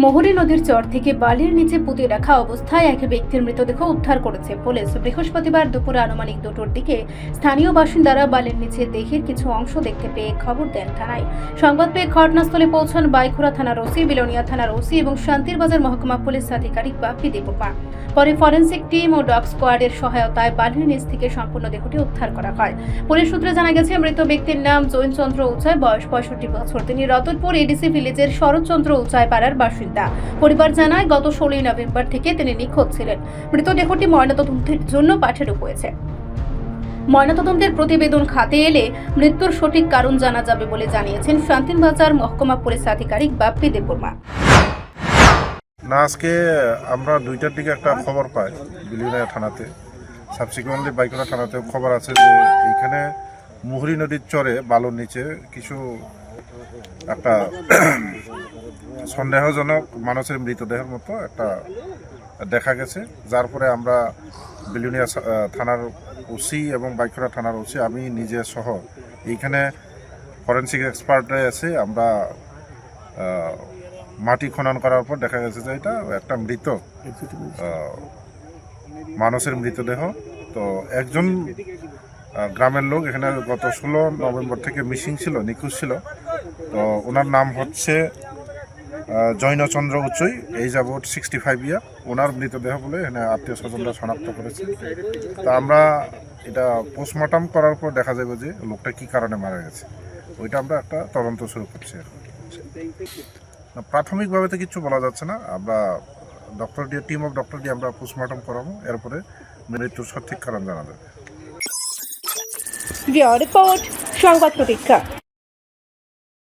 মোহরী নদীর চর থেকে বালির নিচে পুঁতে রাখা অবস্থায় এক ব্যক্তির মৃতদেহ উদ্ধার করেছে পুলিশ। বৃহস্পতিবার দুপুরে আনুমানিক 2টোর দিকে স্থানীয় বাসিন্দারা বালির নিচে দেহের কিছু অংশ দেখতে পেয়ে খবর দেন থানায়। সংবাদ পেয়ে ঘটনাস্থলে পৌঁছান বাইখোরা থানার ওসি, বিলোনিয়া থানার ওসি এবং শান্তিরবাজার মহকুমা পুলিশ আধিকারিক বাপ্পি দেববর্মা। পরে ফরেনসিক টিম ও ডগ স্কোয়াডের সহায়তায় বালির নিচ থেকে সম্পূর্ণ দেহটি উদ্ধার করা হয়। পুলিশ সূত্রে জানা গেছে, মৃত ব্যক্তির নাম জৈন চন্দ্র উচাই, বয়স 65 বছর। তিনি রতনপুর এডিসি ভিলেজের শরৎচন্দ্র উচাই পাড়ার বাসিন্দা। পরিবার জানায়, গত 16 নভেম্বর থেকে তিনি নিখোঁজ ছিলেন। মৃতদেহটি ময়নাতদন্তের জন্য পাঠানো হয়েছে। ময়নাতদন্তের প্রতিবেদন হাতে এলে মৃত্যুর সঠিক কারণ জানা যাবে বলে জানিয়েছেন শান্তিরবাজার মহকুমা পুলিশ আধিকারিক বাপ্পি দেববর্মা। না, আজকে আমরা 2টার দিকে একটা খবর পাই বিলিনিয়া থানাতে, সাবসিকুয়েন্টলি বাইখোরা থানাতেও খবর আছে যে এইখানে মোহরী নদীর চরে বালুর নিচে কিছু একটা সন্দেহজনক মানুষের মৃতদেহের মতো একটা দেখা গেছে। যার পরে আমরা বিলিনিয়া থানার ওসি এবং বাইখোরা থানার ওসি, আমি নিজে সহ এইখানে ফরেনসিক এক্সপার্টে এসে আমরা মাটি খনন করার পর দেখা গেছে যে এটা একটা মৃত মানুষের মৃতদেহ। তো একজন গ্রামের লোক এখানে গত 16 নভেম্বর থেকে মিসিং ছিল, নিখোঁজ ছিল। তো ওনার নাম হচ্ছে জৈনচন্দ্র উচই, এজ অ্যাবাউট 65 ইয়ার। ওনার মৃতদেহ বলে এখানে আত্মীয় স্বজনরা শনাক্ত করেছে। তা আমরা এটা পোস্টমর্টম করার পর দেখা যাবে যে লোকটা কী কারণে মারা গেছে, ওইটা আমরা একটা তদন্ত শুরু করছি এখন। প্রাথমিকভাবে তো কিছু বলা যাচ্ছে না, আমরা ডক্টর দিয়ে টিম অফ ডক্টর দিয়ে আমরা পোস্টমর্টম করাবো, এরপরে মৃত্যুর সঠিক কারণ জানা যাবে। রিপোর্ট সংবাদ প্রতীক্ষা।